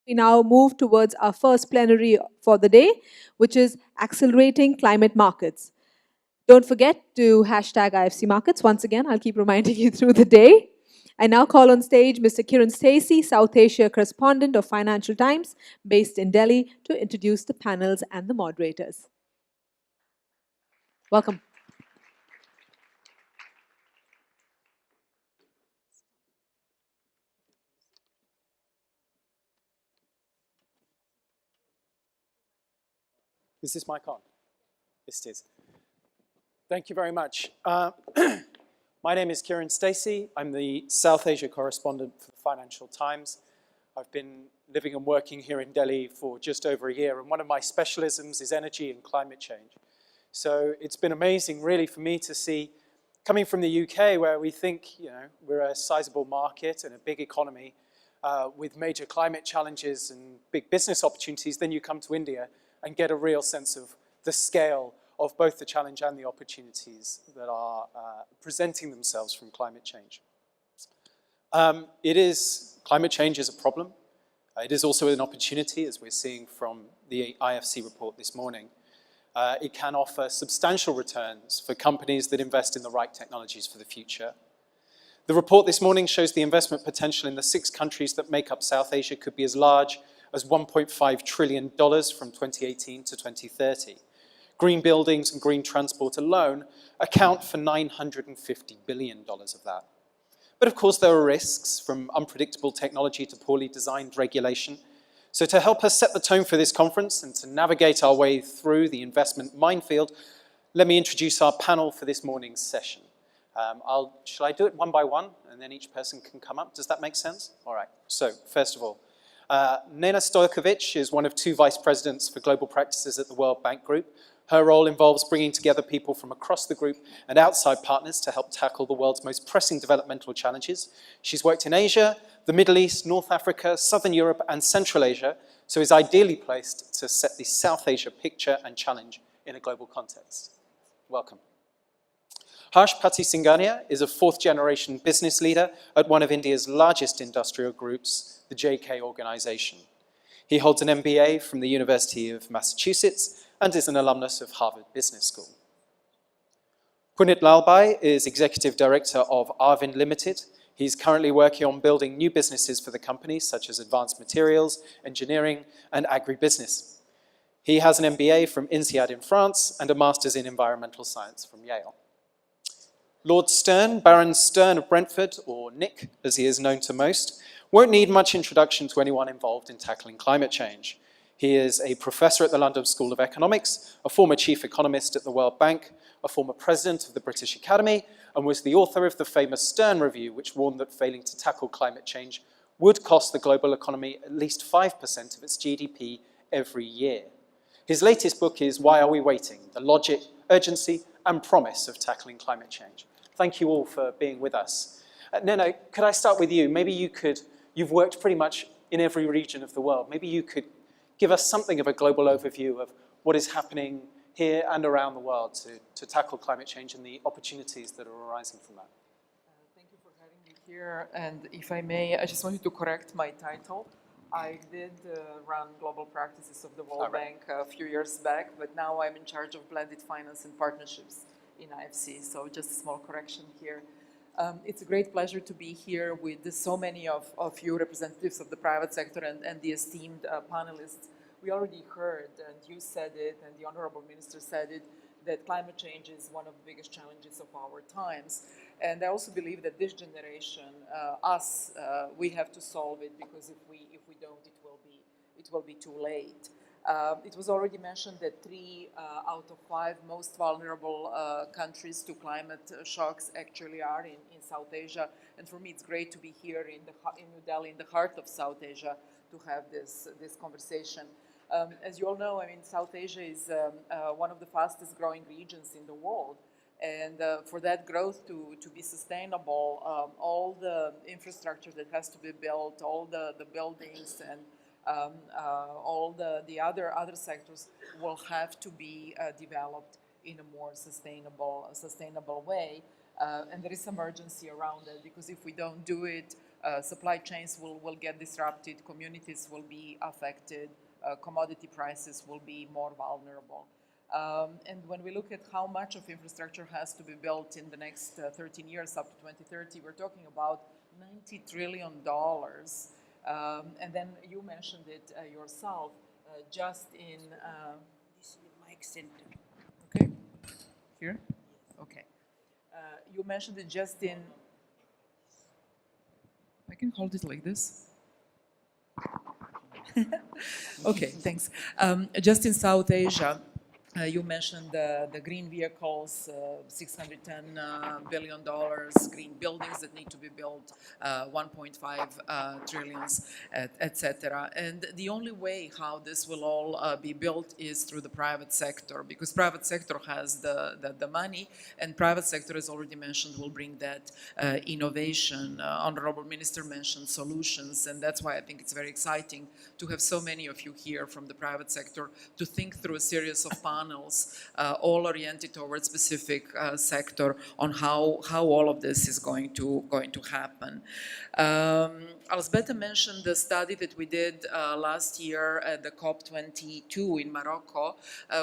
We now move towards our first plenary for the day, which is Accelerating Climate Markets. Don't forget to hashtag IFC Markets. Once again, I'll keep reminding you through the day. I now call on stage Mr. Kiran Stacey, South Asia correspondent of Financial Times, based in Delhi, to introduce the panels and the moderators. Welcome. Is this mic on? Yes, it is. Thank you very much. My name is Kiran Stacey. I'm the South Asia correspondent for the Financial Times. I've been living and working here in Delhi for just over a year, and one of my specialisms is energy and climate change. So it's been amazing, really, for me to see, coming from the UK, where we think, we're a sizable market and a big economy with major climate challenges and big business opportunities, then you come to India and get a real sense of the scale of both the challenge and the opportunities that are presenting themselves from climate change. Climate change is a problem. It is also an opportunity, as we're seeing from the IFC report this morning. It can offer substantial returns for companies that invest in the right technologies for the future. The report this morning shows the investment potential in the 6 countries that make up South Asia could be as large as $1.5 trillion from 2018 to 2030. Green buildings and green transport alone account for $950 billion of that. But of course, there are risks, from unpredictable technology to poorly designed regulation. So to help us set the tone for this conference and to navigate our way through the investment minefield, let me introduce our panel for this morning's session. Shall I do it one by one, and then each person can come up? Does that make sense? All right. So first of all, Nena Stoiljkovic is one of 2 vice presidents for global practices at the World Bank Group. Her role involves bringing together people from across the group and outside partners to help tackle the world's most pressing developmental challenges. She's worked in Asia, the Middle East, North Africa, Southern Europe, and Central Asia, so is ideally placed to set the South Asia picture and challenge in a global context. Welcome. Pati Singhania is a 4th-generation business leader at one of India's largest industrial groups, the JK Organization. He holds an MBA from the University of Massachusetts and is an alumnus of Harvard Business School. Punit Lalbhai is Executive Director of Arvind Limited. He's currently working on building new businesses for the company, such as advanced materials, engineering, and agribusiness. He has an MBA from INSEAD in France and a master's in environmental science from Yale. Lord Stern, Baron Stern of Brentford, or Nick, as he is known to most, won't need much introduction to anyone involved in tackling climate change. He is a professor at the London School of Economics, a former chief economist at the World Bank, a former president of the British Academy, and was the author of the famous Stern Review, which warned that failing to tackle climate change would cost the global economy at least 5% of its GDP every year. His latest book is Why Are We Waiting? The Logic, Urgency, and Promise of Tackling Climate Change. Thank you all for being with us. Nena, could I start with you? Maybe you've worked pretty much in every region of the world. Maybe you could give us something of a global overview of what is happening here and around the world to tackle climate change and the opportunities that are arising from that. Thank you for having me here. And if I may, I just wanted to correct my title. I did run global practices of the World Bank a few years back, but now I'm in charge of blended finance and partnerships in IFC. So just a small correction here. It's a great pleasure to be here with so many of you representatives of the private sector and the esteemed panelists. We already heard, and you said it, and the Honorable Minister said it, that climate change is one of the biggest challenges of our times. And I also believe that this generation, we have to solve it, because if we don't, it will be too late. It was already mentioned that 3 out of 5 most vulnerable countries to climate shocks actually are in South Asia. And for me, it's great to be here in New Delhi, in the heart of South Asia, to have this conversation. As you all know, South Asia is one of the fastest growing regions in the world. And for that growth to be sustainable, all the infrastructure that has to be built, all the buildings and all the other sectors will have to be developed in a more sustainable way. And there is some urgency around it, because if we don't do it, supply chains will get disrupted, communities will be affected, commodity prices will be more vulnerable. And when we look at how much of infrastructure has to be built in the next 13 years up to 2030, we're talking about $90 trillion. And then you mentioned it yourself, just in... This is the mic center. Okay, here? Okay. You mentioned it just in... I can hold it like this. Okay, thanks. Just in South Asia, you mentioned the green vehicles, $610 billion, green buildings that need to be built, 1.5 trillions, etc. And the only way how this will all be built is through the private sector, because private sector has the money, and private sector, as already mentioned, will bring that innovation. Honorable Minister mentioned solutions, and that's why I think it's very exciting to have so many of you here from the private sector to think through a series of panels, all oriented towards specific sector on how all of this is going to happen. Alsbeta mentioned the study that we did last year at the COP22 in Morocco,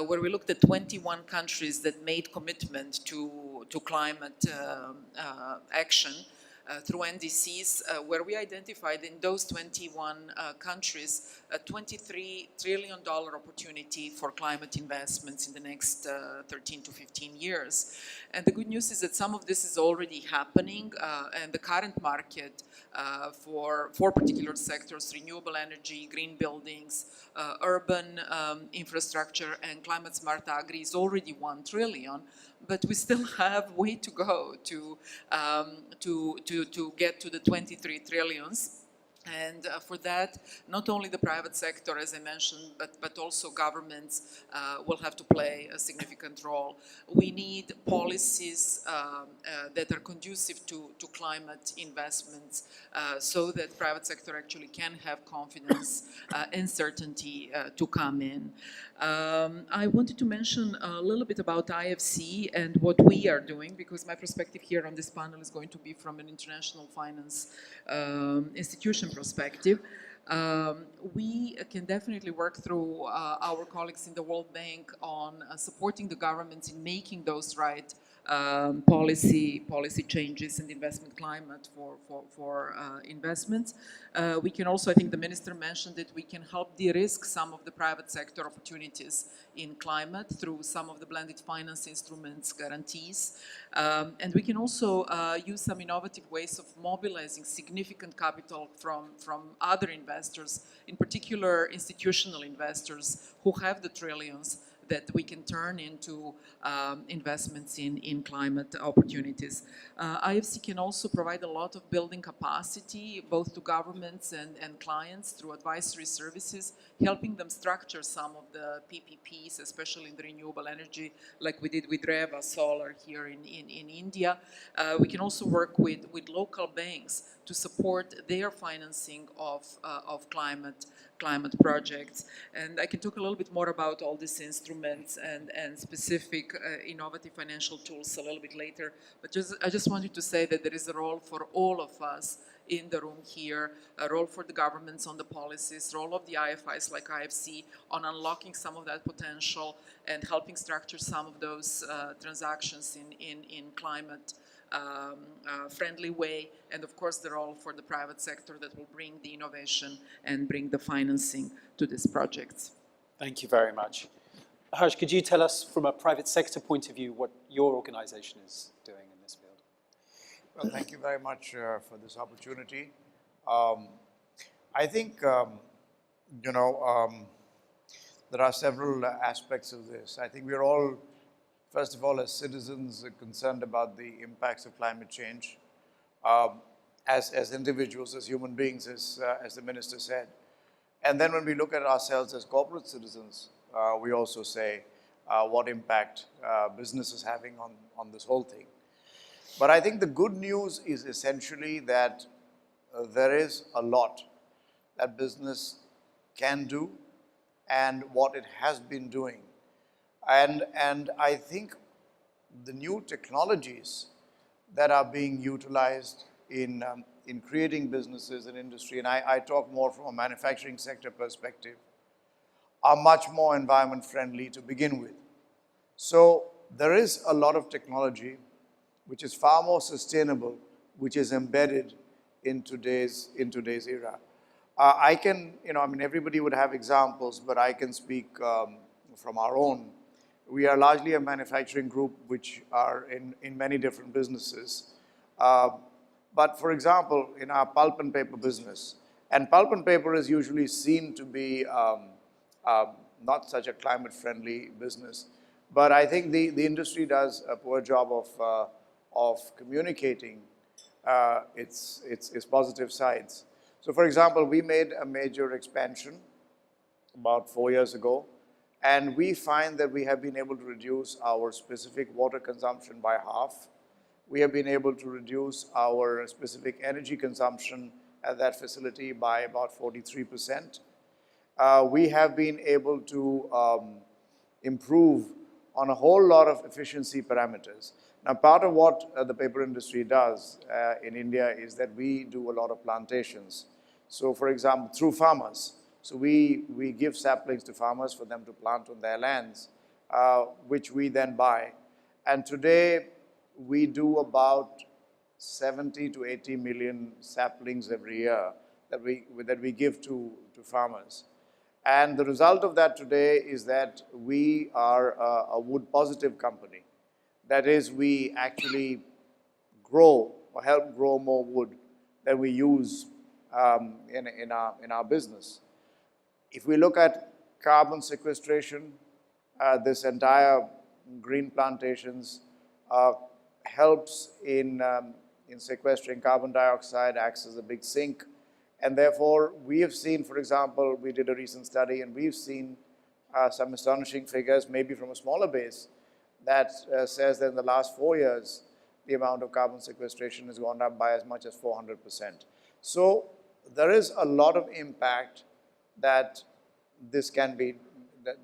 where we looked at 21 countries that made commitment to climate action through NDCs, where we identified in those 21 countries a $23 trillion opportunity for climate investments in the next 13 to 15 years. And the good news is that some of this is already happening, and the current market for particular sectors, renewable energy, green buildings, urban infrastructure, and climate smart agri is already 1 trillion. But we still have way to go to get to the 23 trillions. And for that, not only the private sector, as I mentioned, but also governments will have to play a significant role. We need policies that are conducive to climate investments so that private sector actually can have confidence and certainty to come in. I wanted to mention a little bit about IFC and what we are doing, because my perspective here on this panel is going to be from an international finance institution perspective. We can definitely work through our colleagues in the World Bank on supporting the governments in making those right policy changes and investment climate for investments. We can also, I think the minister mentioned that we can help de-risk some of the private sector opportunities in climate through some of the blended finance instruments, guarantees. And we can also use some innovative ways of mobilizing significant capital from other investors, in particular institutional investors who have the trillions that we can turn into investments in climate opportunities. IFC can also provide a lot of building capacity, both to governments and clients through advisory services, helping them structure some of the PPPs, especially in the renewable energy, like we did with Reva Solar here in India. We can also work with local banks to support their financing of climate projects. And I can talk a little bit more about all these instruments and specific innovative financial tools a little bit later. But I just wanted to say that there is a role for all of us in the room here, a role for the governments on the policies, role of the IFIs like IFC on unlocking some of that potential and helping structure some of those transactions in climate friendly way, and of course the role for the private sector that will bring the innovation and bring the financing to these projects. Thank you very much. Harsh, could you tell us from a private sector point of view what your organization is doing in this field? Well, thank you very much for this opportunity. I think, there are several aspects of this. I think we're all, first of all, as citizens, concerned about the impacts of climate change, as individuals, as human beings, as the minister said. And then when we look at ourselves as corporate citizens, we also say what impact business is having on this whole thing. But I think the good news is essentially that there is a lot that business can do and what it has been doing. And I think the new technologies that are being utilized in in creating businesses and industry, and I talk more from a manufacturing sector perspective, are much more environment friendly to begin with. So there is a lot of technology which is far more sustainable, which is embedded in today's era. I can, I mean, everybody would have examples, but I can speak from our own. We are largely a manufacturing group which are in many different businesses. But for example, in our pulp and paper business, and pulp and paper is usually seen to be not such a climate-friendly business, but I think the industry does a poor job of communicating its positive sides. So for example, we made a major expansion about 4 years ago, and we find that we have been able to reduce our specific water consumption by half. We have been able to reduce our specific energy consumption at that facility by about 43%. We have been able to improve on a whole lot of efficiency parameters. Now, part of what the paper industry does in India is that we do a lot of plantations. So, for example, through farmers. So we give saplings to farmers for them to plant on their lands, which we then buy. And today, we do about 70 to 80 million saplings every year that we give to farmers. And the result of that today is that we are a wood positive company. That is, we actually grow or help grow more wood that we use in our business. If we look at carbon sequestration, this entire green plantations helps in sequestering carbon dioxide, acts as a big sink. And therefore, we have seen, for example, we did a recent study and we've seen some astonishing figures, maybe from a smaller base, that says that in the last 4 years, the amount of carbon sequestration has gone up by as much as 400%. So there is a lot of impact that this can be,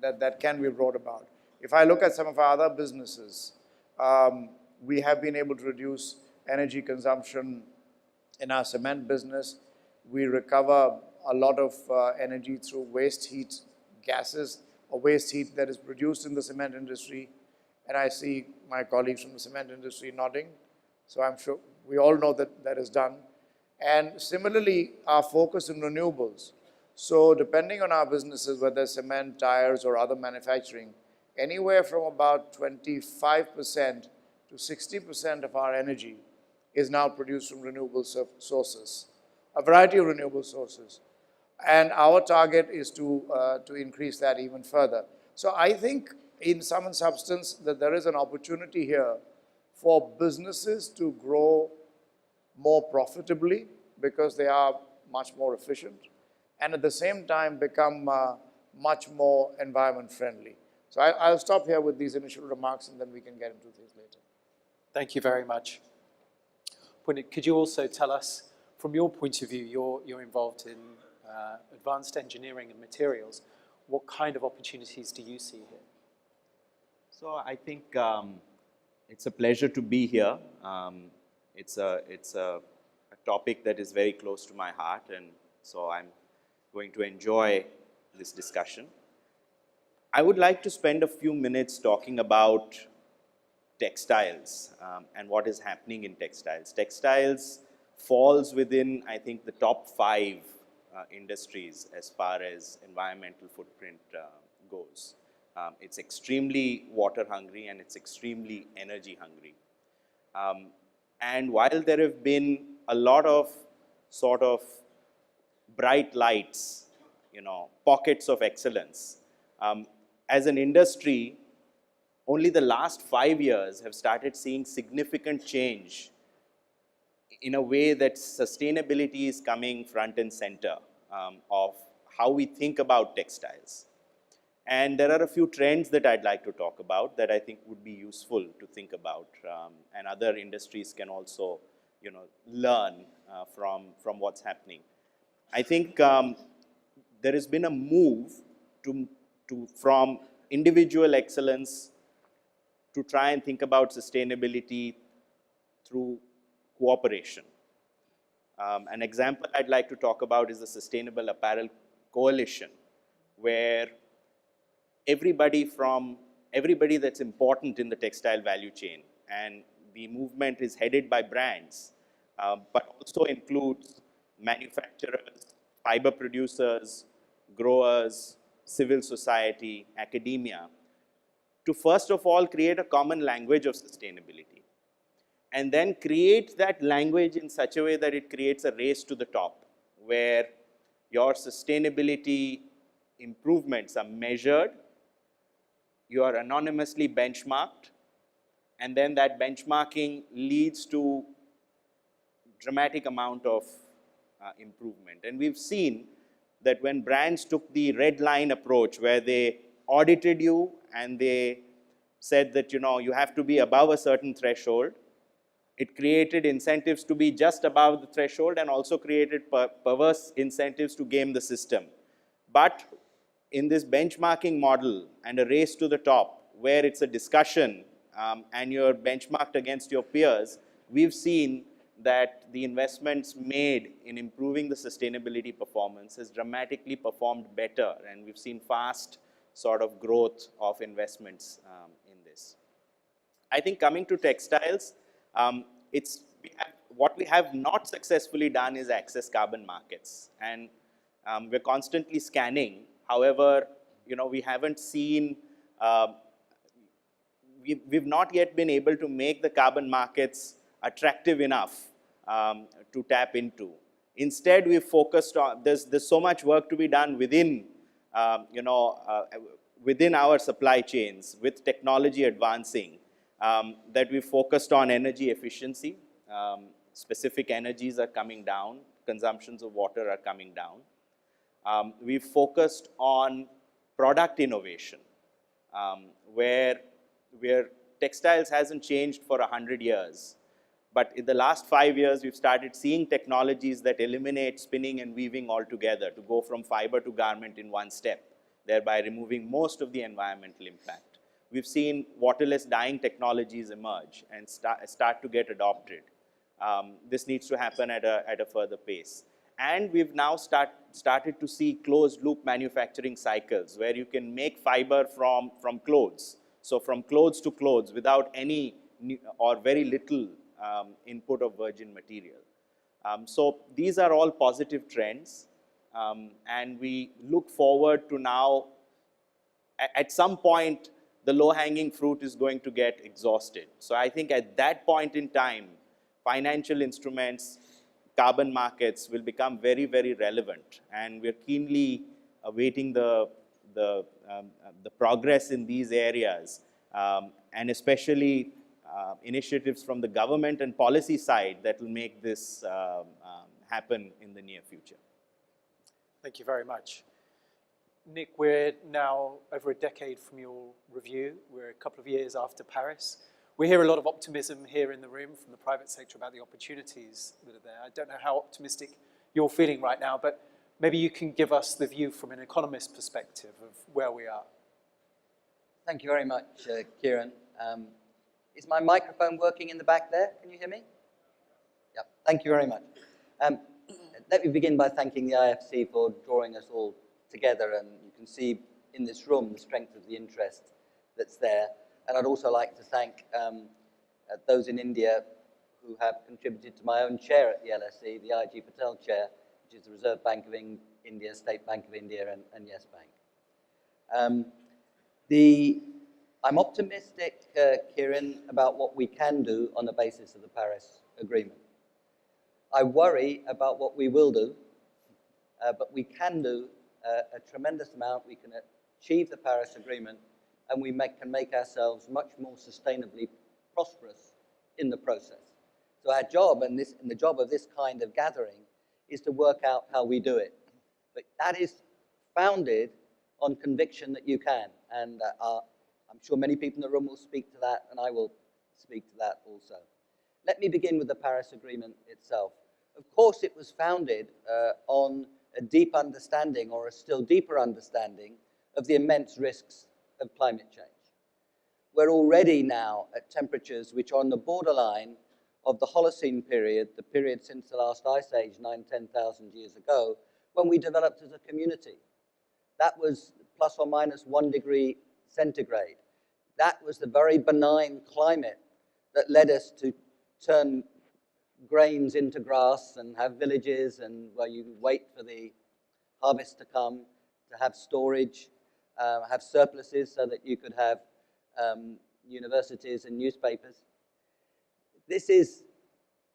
that can be brought about. If I look at some of our other businesses, we have been able to reduce energy consumption in our cement business. We recover a lot of energy through waste heat gases or waste heat that is produced in the cement industry. And I see my colleagues from the cement industry nodding. So I'm sure we all know that that is done. And similarly, our focus in renewables. So depending on our businesses, whether cement, tires, or other manufacturing, anywhere from about 25% to 60% of our energy is now produced from renewable sources, a variety of renewable sources. And our target is to increase that even further. So I think in sum and substance that there is an opportunity here for businesses to grow more profitably because they are much more efficient and at the same time become much more environment friendly. So I'll stop here with these initial remarks and then we can get into things later. Thank you very much. Punit, could you also tell us, from your point of view, you're involved in advanced engineering and materials, what kind of opportunities do you see here? So I think it's a pleasure to be here. It's a topic that is very close to my heart, and so I'm going to enjoy this discussion. I would like to spend a few minutes talking about textiles and what is happening in textiles. Textiles falls within, I think, the top 5 industries as far as environmental footprint goes. It's extremely water hungry and it's extremely energy hungry. And while there have been a lot of sort of bright lights, pockets of excellence, as an industry, only the last 5 years have started seeing significant change in a way that sustainability is coming front and center of how we think about textiles. And there are a few trends that I'd like to talk about that I think would be useful to think about, and other industries can also, learn from what's happening. I think there has been a move from individual excellence to try and think about sustainability through cooperation. An example I'd like to talk about is the Sustainable Apparel Coalition, where everybody that's important in the textile value chain, and the movement is headed by brands, but also includes manufacturers, fiber producers, growers, civil society, academia, to first of all create a common language of sustainability, and then create that language in such a way that it creates a race to the top, where your sustainability improvements are measured, you are anonymously benchmarked, and then that benchmarking leads to dramatic amount of improvement. And we've seen that when brands took the red line approach, where they audited you and they said that, you know, you have to be above a certain threshold, it created incentives to be just above the threshold and also created perverse incentives to game the system. But in this benchmarking model and a race to the top, where it's a discussion and you're benchmarked against your peers, we've seen that the investments made in improving the sustainability performance has dramatically performed better, and we've seen fast sort of growth of investments in this. I think coming to textiles, what we have not successfully done is access carbon markets, and we're constantly scanning. However, you know, we haven't seen, we've not yet been able to make the carbon markets attractive enough to tap into. Instead, we've focused on, there's so much work to be done within, within our supply chains, with technology advancing, that we've focused on energy efficiency. Specific energies are coming down, consumptions of water are coming down. We've focused on product innovation, where textiles hasn't changed for 100 years. But in the last 5 years, we've started seeing technologies that eliminate spinning and weaving altogether, to go from fiber to garment in one step, thereby removing most of the environmental impact. We've seen waterless dyeing technologies emerge and start to get adopted. This needs to happen at a further pace. And we've now started to see closed loop manufacturing cycles, where you can make fiber from clothes. So from clothes to clothes without any or very little input of virgin material. So these are all positive trends, and we look forward to now, at some point, the low-hanging fruit is going to get exhausted. So I think at that point in time, financial instruments, carbon markets will become very, very relevant, and we're keenly awaiting the progress in these areas, and especially initiatives from the government and policy side that will make this happen in the near future. Thank you very much. Nick, we're now over a decade from your review. We're a couple of years after Paris. We hear a lot of optimism here in the room from the private sector about the opportunities that are there. I don't know how optimistic you're feeling right now, but maybe you can give us the view from an economist perspective of where we are. Thank you very much, Kiran. Is my microphone working in the back there? Can you hear me? Yeah, thank you very much. Let me begin by thanking the IFC for drawing us all together, and you can see in this room the strength of the interest that's there. And I'd also like to thank those in India who have contributed to my own chair at the LSE, the I.G. Patel chair, which is the Reserve Bank of India, State Bank of India, and Yes Bank. I'm optimistic, Kiran, about what we can do on the basis of the Paris Agreement. I worry about what we will do, but we can do a tremendous amount. We can achieve the Paris Agreement, and we can make ourselves much more sustainably prosperous in the process. So our job, and the job of this kind of gathering, is to work out how we do it. But that is founded on conviction that you can, and I'm sure many people in the room will speak to that, and I will speak to that also. Let me begin with the Paris Agreement itself. Of course, it was founded on a deep understanding, or a still deeper understanding, of the immense risks of climate change. We're already now at temperatures which are on the borderline of the Holocene period, the period since the last ice age, 10,000 years ago, when we developed as a community. That was plus or minus 1 degree centigrade. That was the very benign climate that led us to turn grains into grass and have villages and where you wait for the harvest to come, to have storage, have surpluses so that you could have universities and newspapers. This is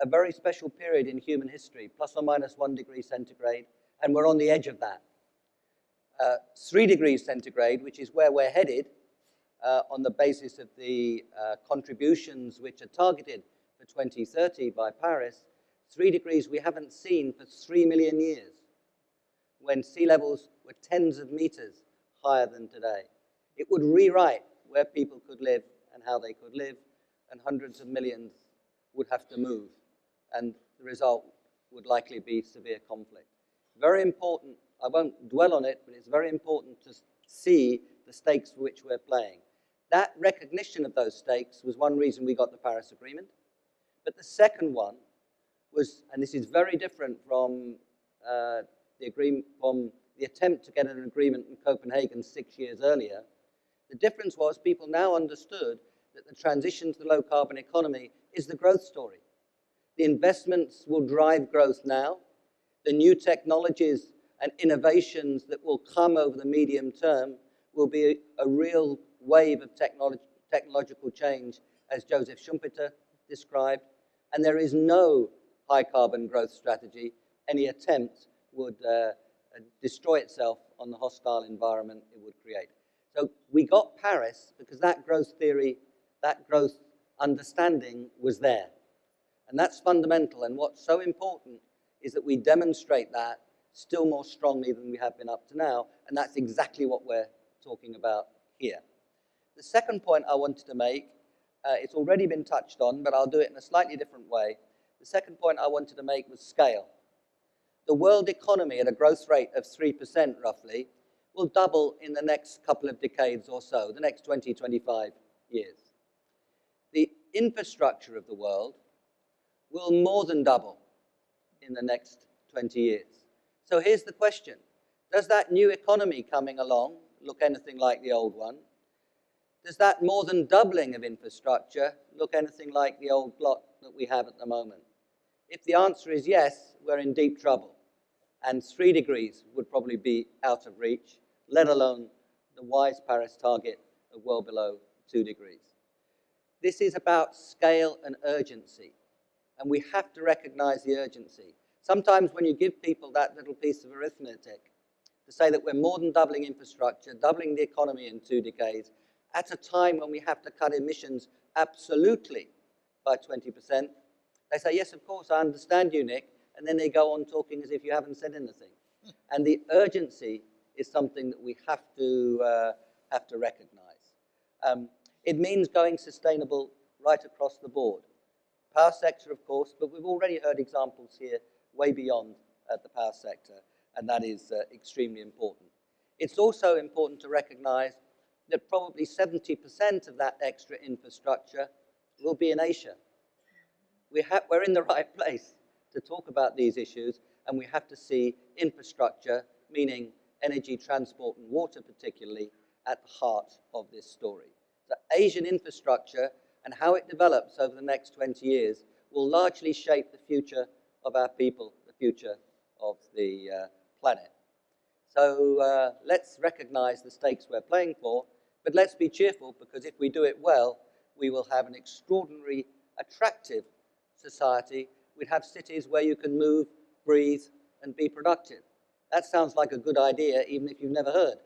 a very special period in human history, plus or minus 1 degree centigrade, and we're on the edge of that. 3 degrees centigrade, which is where we're headed on the basis of the contributions which are targeted for 2030 by Paris, 3 degrees we haven't seen for 3 million years, when sea levels were tens of meters higher than today. It would rewrite where people could live and how they could live, and hundreds of millions would have to move, and the result would likely be severe conflict. Very important, I won't dwell on it, but it's very important to see the stakes for which we're playing. That recognition of those stakes was one reason we got the Paris Agreement. But the second one was, and this is very different from the attempt to get an agreement in Copenhagen 6 years earlier. The difference was people now understood that the transition to the low carbon economy is the growth story. The investments will drive growth now. The new technologies and innovations that will come over the medium term will be a real wave of technological change, as Joseph Schumpeter described, and there is no high carbon growth strategy. Any attempt would destroy itself on the hostile environment it would create. So we got Paris because that growth theory, that growth understanding was there. And that's fundamental, and what's so important is that we demonstrate that still more strongly than we have been up to now, and that's exactly what we're talking about here. The second point I wanted to make, it's already been touched on, but I'll do it in a slightly different way. The second point I wanted to make was scale. The world economy at a growth rate of 3% roughly will double in the next couple of decades or so, the next 20, 25 years. The infrastructure of the world will more than double in the next 20 years. So here's the question. Does that new economy coming along look anything like the old one? Does that more than doubling of infrastructure look anything like the old lot that we have at the moment? If the answer is yes, we're in deep trouble. And 3 degrees would probably be out of reach, let alone the wise Paris target of well below 2 degrees. This is about scale and urgency, and we have to recognize the urgency. Sometimes when you give people that little piece of arithmetic to say that we're more than doubling infrastructure, doubling the economy in 2 decades, at a time when we have to cut emissions absolutely by 20%, they say, yes, of course, I understand you, Nick, and then they go on talking as if you haven't said anything. And the urgency is something that we have to recognize. It means going sustainable right across the board. Power sector, of course, but we've already heard examples here way beyond the power sector, and that is extremely important. It's also important to recognize that probably 70% of that extra infrastructure will be in Asia. We're in the right place to talk about these issues, and we have to see infrastructure, meaning energy, transport, and water particularly, at the heart of this story. The Asian infrastructure and how it develops over the next 20 years will largely shape the future of our people, the future of the planet. So let's recognize the stakes we're playing for, but let's be cheerful, because if we do it well, we will have an extraordinary, attractive society. We'd have cities where you can move, breathe, and be productive. That sounds like a good idea, even if you've never heard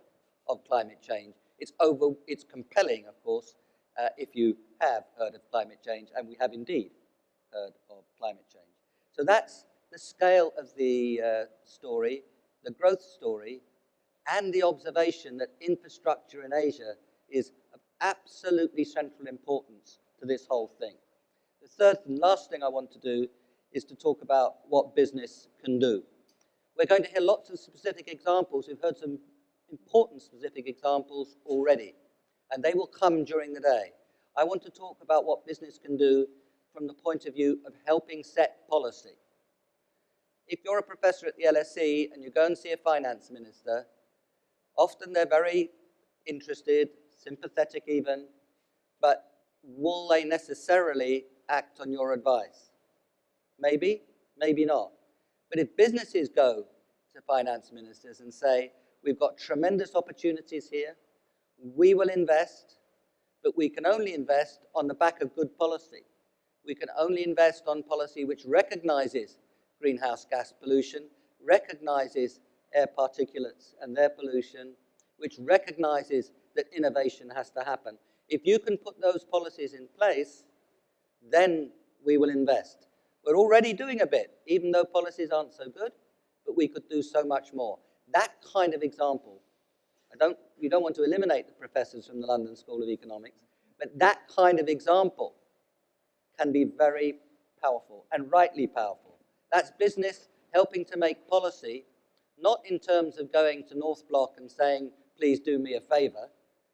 of climate change. It's compelling, of course, if you have heard of climate change, and we have indeed heard of climate change. So that's the scale of the story, the growth story, and the observation that infrastructure in Asia is of absolutely central importance to this whole thing. The third and last thing I want to do is to talk about what business can do. We're going to hear lots of specific examples. We've heard some important specific examples already, and they will come during the day. I want to talk about what business can do from the point of view of helping set policy. If you're a professor at the LSE and you go and see a finance minister, often they're very interested, sympathetic even, but will they necessarily act on your advice? Maybe, maybe not. But if businesses go to finance ministers and say, we've got tremendous opportunities here, we will invest, but we can only invest on the back of good policy. We can only invest on policy which recognizes greenhouse gas pollution, recognizes air particulates and their pollution, which recognizes that innovation has to happen. If you can put those policies in place, then we will invest. We're already doing a bit, even though policies aren't so good, but we could do so much more. That kind of example, you don't want to eliminate the professors from the London School of Economics, but that kind of example can be very powerful and rightly powerful. That's business helping to make policy, not in terms of going to North Block and saying, please do me a favor.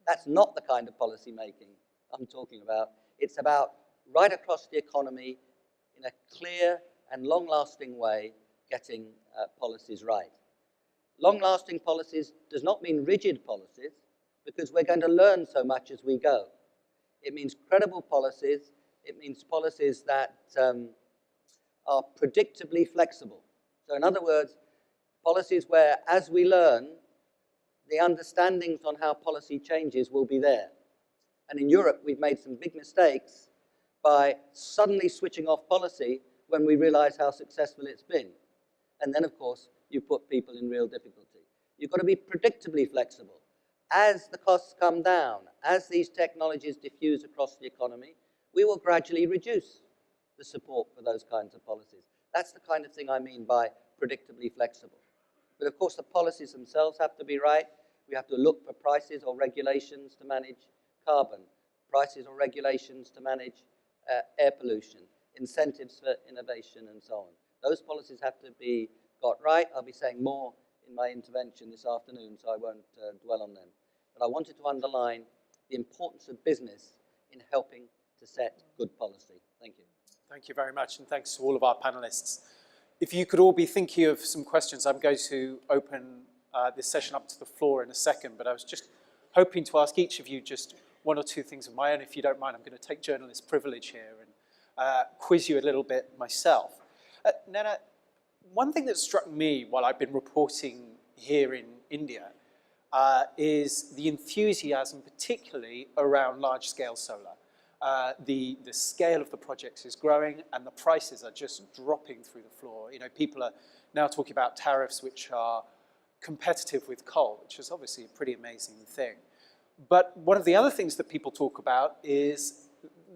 That's not the kind of policy making I'm talking about. It's about right across the economy in a clear and long-lasting way getting policies right. Long-lasting policies does not mean rigid policies, because we're going to learn so much as we go. It means credible policies. It means policies that are predictably flexible. So in other words, policies where, as we learn, the understandings on how policy changes will be there. And in Europe, we've made some big mistakes by suddenly switching off policy when we realize how successful it's been. And then, of course, you put people in real difficulty. You've got to be predictably flexible. As the costs come down, as these technologies diffuse across the economy, we will gradually reduce the support for those kinds of policies. That's the kind of thing I mean by predictably flexible. But of course, the policies themselves have to be right. We have to look for prices or regulations to manage carbon, prices or regulations to manage air pollution, incentives for innovation, and so on. Those policies have to be got right. I'll be saying more in my intervention this afternoon, so I won't dwell on them. But I wanted to underline the importance of business in helping to set good policy. Thank you. Thank you very much, and thanks to all of our panelists. If you could all be thinking of some questions, I'm going to open this session up to the floor in a second, but I was just hoping to ask each of you just one or two things of my own. If you don't mind, I'm going to take journalist privilege here and quiz you a little bit myself. Nena, one thing that struck me while I've been reporting here in India is the enthusiasm, particularly around large-scale solar. The scale of the projects is growing, and the prices are just dropping through the floor. You know, people are now talking about tariffs which are competitive with coal, which is obviously a pretty amazing thing. But one of the other things that people talk about is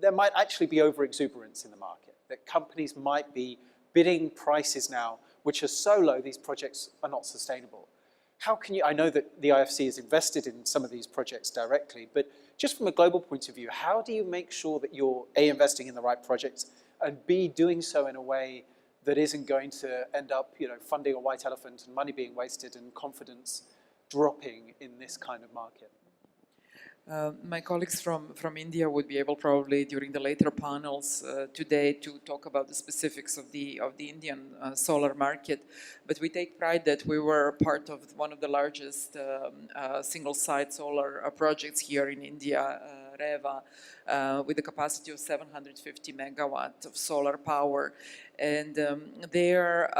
there might actually be over-exuberance in the market, that companies might be bidding prices now which are so low these projects are not sustainable. How can you, I know that the IFC is invested in some of these projects directly, but just from a global point of view, how do you make sure that you're A, investing in the right projects, and B, doing so in a way that isn't going to end up, you know, funding a white elephant and money being wasted and confidence dropping in this kind of market? My colleagues from India would be able probably during the later panels today to talk about the specifics of the Indian solar market. But we take pride that we were part of one of the largest single-site solar projects here in India, Reva, with a capacity of 750 megawatts of solar power. And there,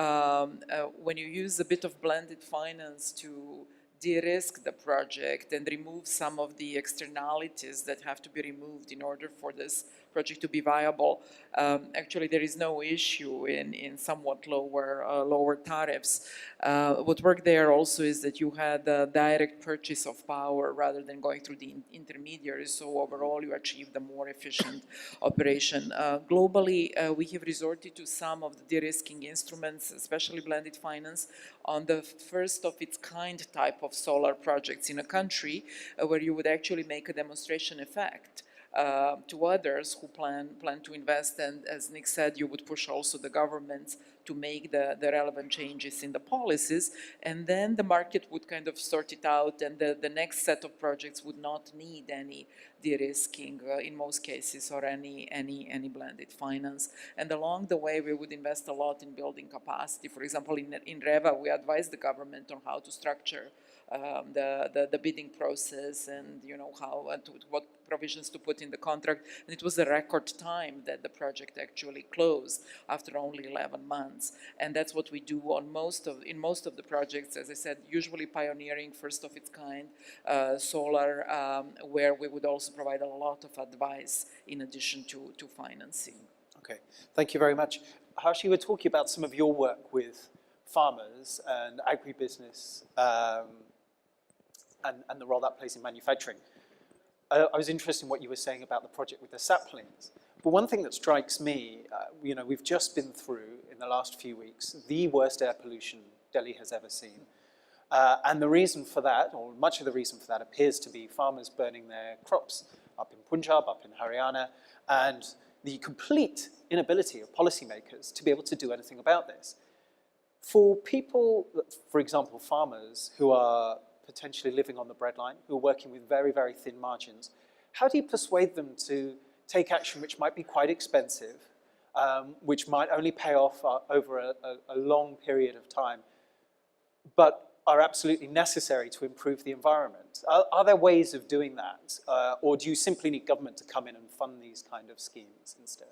when you use a bit of blended finance to de-risk the project and remove some of the externalities that have to be removed in order for this project to be viable. Actually, there is no issue in somewhat lower tariffs. What worked there also is that you had a direct purchase of power rather than going through the intermediaries. So overall, you achieved a more efficient operation. Globally, we have resorted to some of the de-risking instruments, especially blended finance, on the first of its kind type of solar projects in a country where you would actually make a demonstration effect to others who plan to invest. And as Nick said, you would push also the governments to make the relevant changes in the policies, and then the market would kind of sort it out, and the next set of projects would not need any de-risking in most cases, or any blended finance. And along the way, we would invest a lot in building capacity. For example, in REVA, we advise the government on how to structure the bidding process, and how what provisions to put in the contract. And it was a record time that the project actually closed after only 11 months. And that's what we do on in most of the projects, as I said, usually pioneering, first of its kind, solar, where we would also provide a lot of advice in addition to financing. Okay, thank you very much. Harsh, you were talking about some of your work with farmers and agribusiness, and the role that plays in manufacturing. I was interested in what you were saying about the project with the saplings. But one thing that strikes me, we've just been through, in the last few weeks, the worst air pollution Delhi has ever seen. And the reason for that, or much of the reason for that, appears to be farmers burning their crops up in Punjab, up in Haryana, and the complete inability of policymakers to be able to do anything about this. For people, for example, farmers who are potentially living on the breadline, who are working with very, very thin margins, how do you persuade them to take action which might be quite expensive, which might only pay off over a long period of time, but are absolutely necessary to improve the environment? Are there ways of doing that? Or do you simply need government to come in and fund these kind of schemes instead?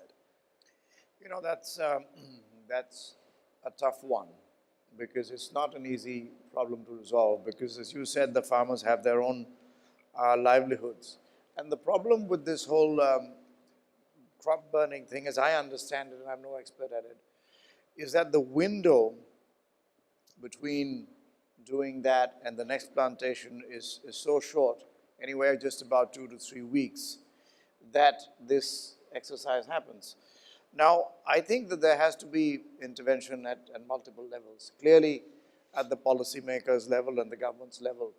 That's a tough one, because it's not an easy problem to resolve, because, as you said, the farmers have their own livelihoods. And the problem with this whole crop burning thing, as I understand it, and I'm no expert at it, is that the window between doing that and the next plantation is so short, anywhere just about 2 to 3 weeks, that this exercise happens. Now, I think that there has to be intervention at multiple levels. Clearly, at the policymakers level and the government's level,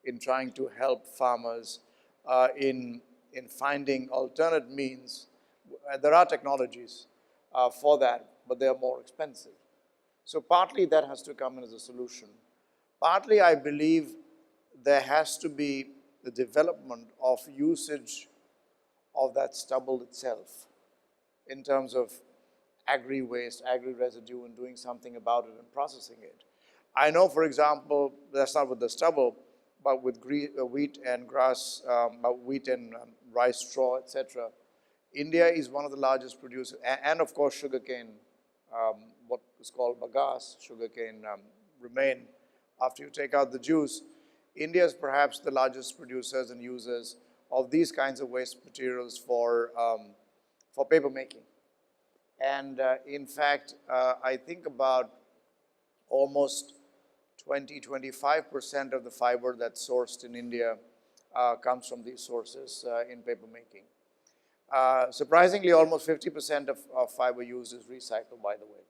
in trying to help farmers in finding alternate means. There are technologies for that, but they are more expensive. So partly that has to come in as a solution. Partly, I believe there has to be the development of usage of that stubble itself, in terms of agri-waste, agri-residue, and doing something about it and processing it. I know, for example, that's not with the stubble, but with wheat and grass, wheat and rice straw, etc. India is one of the largest producers, and of course sugarcane, what is called bagasse, sugarcane remain. After you take out the juice, India is perhaps the largest producers and users of these kinds of waste materials for paper making. And in fact, I think about almost 20–25% of the fiber that's sourced in India comes from these sources in paper making. Surprisingly, almost 50% of fiber used is recycled, by the way,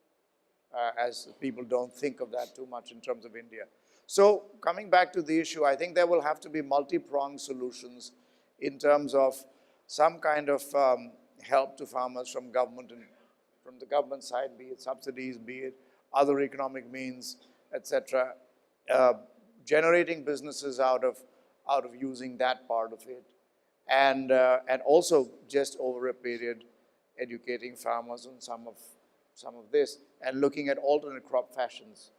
as people don't think of that too much in terms of India. So coming back to the issue, I think there will have to be multi-pronged solutions in terms of some kind of help to farmers from government, and from the government side, be it subsidies, be it other economic means, etc. Generating businesses out of using that part of it, and also just over a period educating farmers on some of this, and looking at alternate crop fashions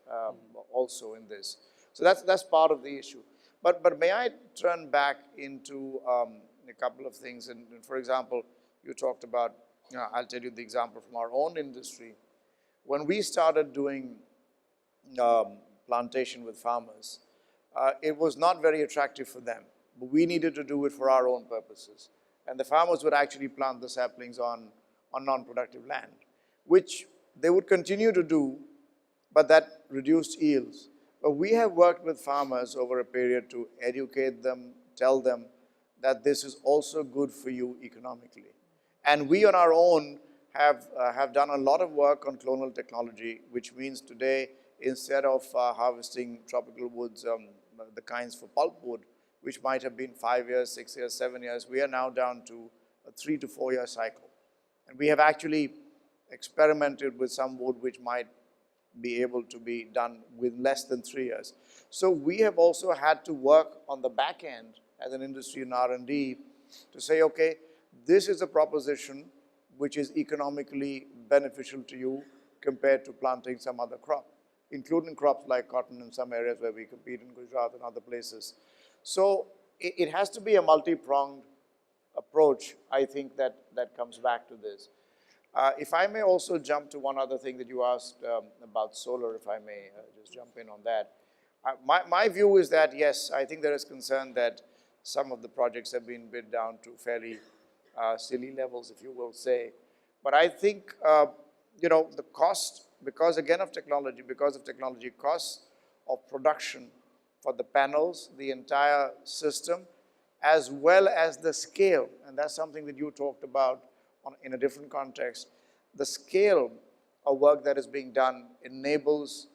also in this. So that's part of the issue. But may I turn back into a couple of things? And for example, you talked about, I'll tell you the example from our own industry. When we started doing plantation with farmers, it was not very attractive for them, but we needed to do it for our own purposes. And the farmers would actually plant the saplings on non-productive land, which they would continue to do, but that reduced yields. But we have worked with farmers over a period to educate them, tell them that this is also good for you economically. And we on our own have done a lot of work on clonal technology, which means today, instead of harvesting tropical woods, the kinds for pulpwood, which might have been 5 years, 6 years, 7 years, we are now down to a 3 to 4 year cycle. And we have actually experimented with some wood which might be able to be done with less than 3 years. So we have also had to work on the back end as an industry in R&D to say, okay, this is a proposition which is economically beneficial to you compared to planting some other crop, including crops like cotton in some areas where we compete in Gujarat and other places. So it has to be a multi-pronged approach, I think, that comes back to this. If I may also jump to one other thing that you asked about solar, if I may just jump in on that. My view is that, yes, I think there is concern that some of the projects have been bid down to fairly silly levels, if you will say. But I think, you know, the cost, because of technology, costs of production for the panels, the entire system, as well as the scale, and that's something that you talked about in a different context. The scale of work that is being done enables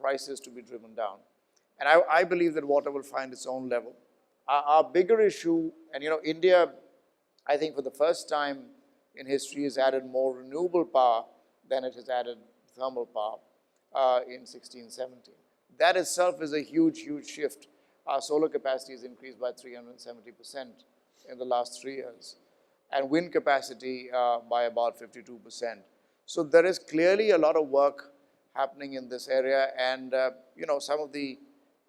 prices to be driven down. And I believe that water will find its own level. Our bigger issue, and you know, India, I think for the first time in history, has added more renewable power than it has added thermal power in 16, 17. That itself is a huge, huge shift. Our solar capacity has increased by 370% in the last 3 years, and wind capacity by about 52%. So there is clearly a lot of work happening in this area, and you know, some of the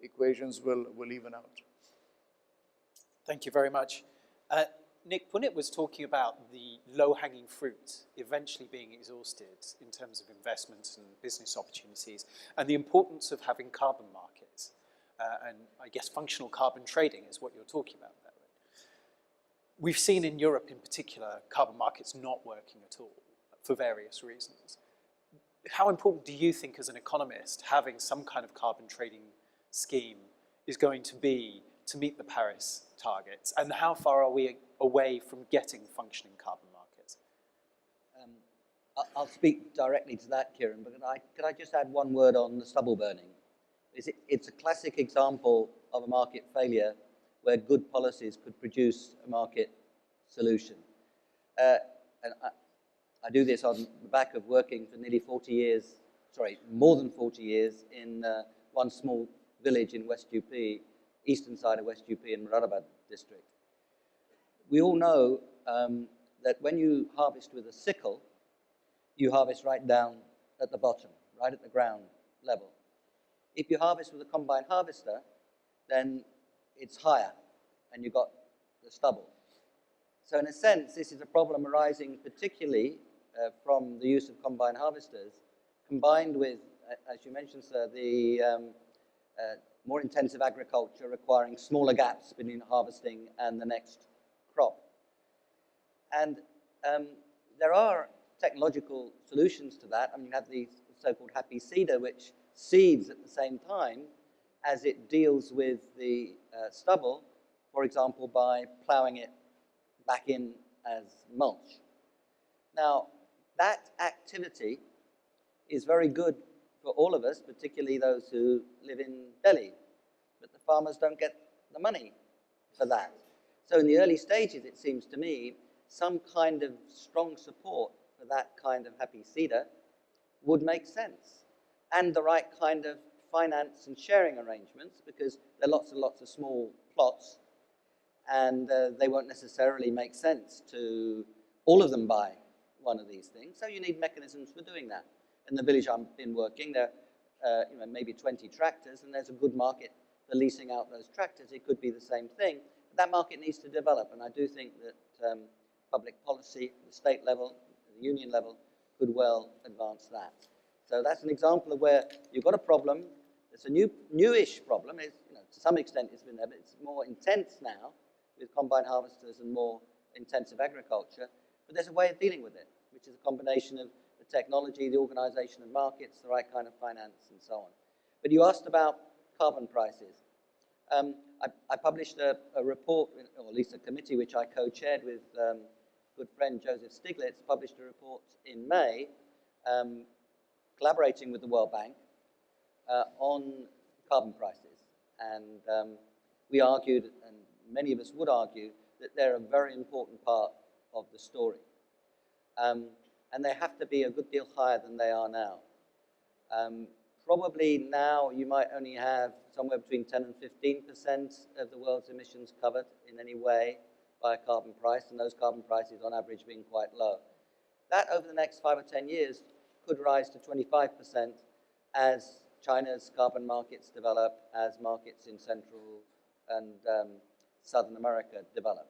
equations will even out. Thank you very much. Nick, Punit was talking about the low-hanging fruit eventually being exhausted in terms of investments and business opportunities, and the importance of having carbon markets. And I guess functional carbon trading is what you're talking about there. We've seen in Europe in particular carbon markets not working at all for various reasons. How important do you think as an economist having some kind of carbon trading scheme is going to be to meet the Paris targets? And how far are we away from getting functioning carbon markets? I'll speak directly to that, Kiran, but could I just add one word on the stubble burning? It's a classic example of a market failure where good policies could produce a market solution. And I do this on the back of working for nearly 40 years, more than 40 years in one small village in West UP, eastern side of West UP in Moradabad district. We all know that when you harvest with a sickle, you harvest right down at the bottom, right at the ground level. If you harvest with a combine harvester, then it's higher, and you've got the stubble. So in a sense, this is a problem arising particularly from the use of combine harvesters, combined with, as you mentioned, sir, the more intensive agriculture requiring smaller gaps between harvesting and the next crop. And there are technological solutions to that. I mean, you have the so-called happy seeder, which seeds at the same time as it deals with the stubble, for example, by ploughing it back in as mulch. Now, that activity is very good for all of us, particularly those who live in Delhi, but the farmers don't get the money for that. So in the early stages, it seems to me, some kind of strong support for that kind of happy seeder would make sense, and the right kind of finance and sharing arrangements, because there are lots and lots of small plots, and they won't necessarily make sense to all of them buy one of these things. So you need mechanisms for doing that. In the village I've been working, there are maybe 20 tractors, and there's a good market for leasing out those tractors. It could be the same thing. But that market needs to develop, and I do think that public policy, the state level, the union level, could well advance that. So that's an example of where you've got a problem. It's a newish problem. It's, to some extent it's been there, but it's more intense now with combine harvesters and more intensive agriculture. But there's a way of dealing with it, which is a combination of the technology, the organization of markets, the right kind of finance, and so on. But you asked about carbon prices. I published a report, or at least a committee which I co-chaired with good friend Joseph Stiglitz, published a report in May, collaborating with the World Bank on carbon prices. And we argued, and many of us would argue, that they're a very important part of the story. And they have to be a good deal higher than they are now. Probably now you might only have somewhere between 10 and 15% of the world's emissions covered in any way by a carbon price, and those carbon prices on average being quite low. That over the next 5 or 10 years could rise to 25% as China's carbon markets develop, as markets in Central and Southern America develop.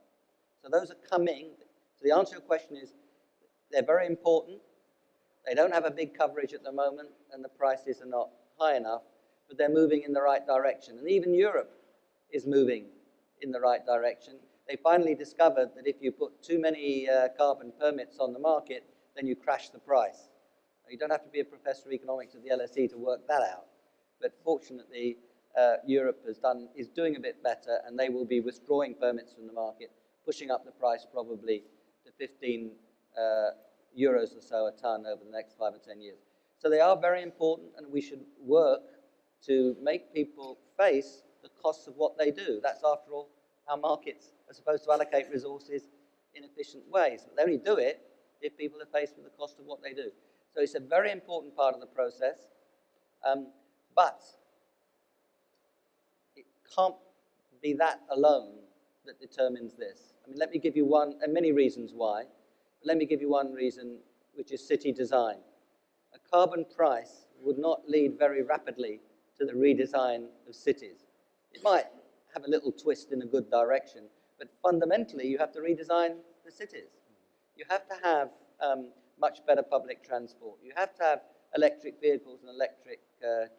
So those are coming. So the answer to your question is they're very important. They don't have a big coverage at the moment, and the prices are not high enough, but they're moving in the right direction. And even Europe is moving in the right direction. They finally discovered that if you put too many carbon permits on the market, then you crash the price. You don't have to be a professor of economics at the LSE to work that out. But fortunately, Europe is doing a bit better, and they will be withdrawing permits from the market, pushing up the price probably to 15 euros or so a ton over the next 5 or 10 years. So they are very important, and we should work to make people face the costs of what they do. That's, after all, how markets are supposed to allocate resources in efficient ways. But they only do it if people are faced with the cost of what they do. So it's a very important part of the process, but it can't be that alone that determines this. I mean, let me give you one, and many reasons why. Let me give you one reason, which is city design. A carbon price would not lead very rapidly to the redesign of cities. It might have a little twist in a good direction, but fundamentally you have to redesign the cities. You have to have much better public transport. You have to have electric vehicles and electric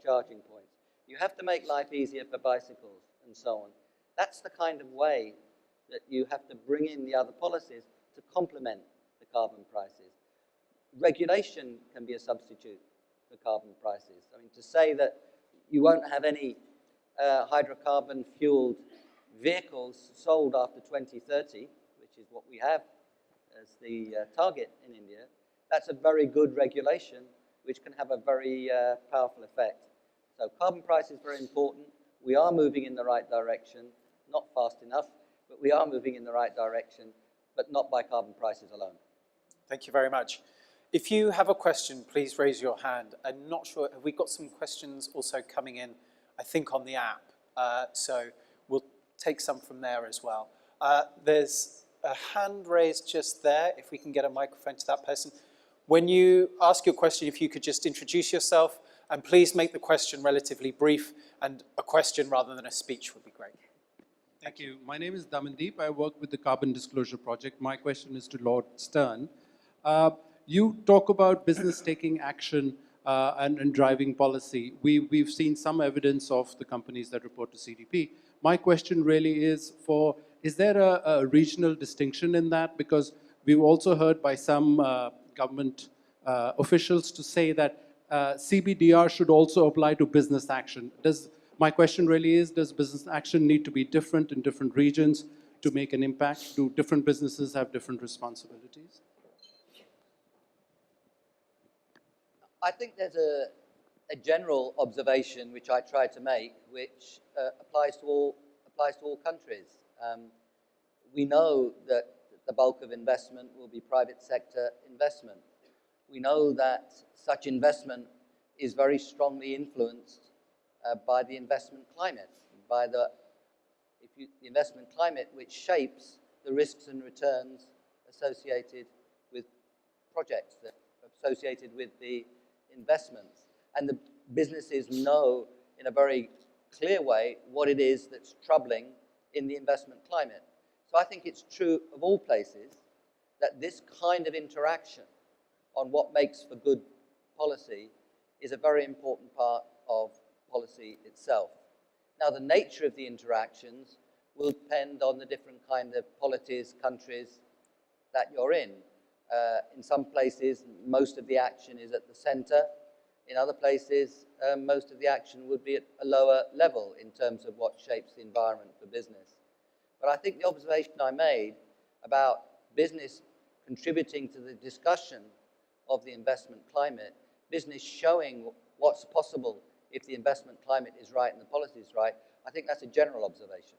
charging points. You have to make life easier for bicycles and so on. That's the kind of way that you have to bring in the other policies to complement the carbon prices. Regulation can be a substitute for carbon prices. I mean, to say that you won't have any hydrocarbon-fueled vehicles sold after 2030, which is what we have as the target in India, that's a very good regulation, which can have a very powerful effect. So carbon price is very important. We are moving in the right direction, not fast enough, but we are moving in the right direction, but not by carbon prices alone. Thank you very much. If you have a question, please raise your hand. I'm not sure, have we got some questions also coming in, I think, on the app? So we'll take some from there as well. There's a hand raised just there, if we can get a microphone to that person. When you ask your question, if you could just introduce yourself, and please make the question relatively brief, and a question rather than a speech would be great. Thank you. My name is Damandeep. I work with the Carbon Disclosure Project. My question is to Lord Stern. You talk about business taking action and driving policy. We've seen some evidence of the companies that report to CDP. My question really is is there a regional distinction in that? Because we've also heard by some government officials to say that CBDR should also apply to business action. My question really is, does business action need to be different in different regions to make an impact? Do different businesses have different responsibilities? I think there's a general observation which I try to make, which applies to all countries. We know that the bulk of investment will be private sector investment. We know that such investment is very strongly influenced by the investment climate, by the investment climate which shapes the risks and returns associated with projects, associated with the investments. And the businesses know in a very clear way what it is that's troubling in the investment climate. So I think it's true of all places that this kind of interaction on what makes for good policy is a very important part of policy itself. Now, the nature of the interactions will depend on the different kind of polities, countries that you're in. In some places, most of the action is at the center. In other places, most of the action would be at a lower level in terms of what shapes the environment for business. But I think the observation I made about business contributing to the discussion of the investment climate, business showing what's possible if the investment climate is right and the policy is right, I think that's a general observation.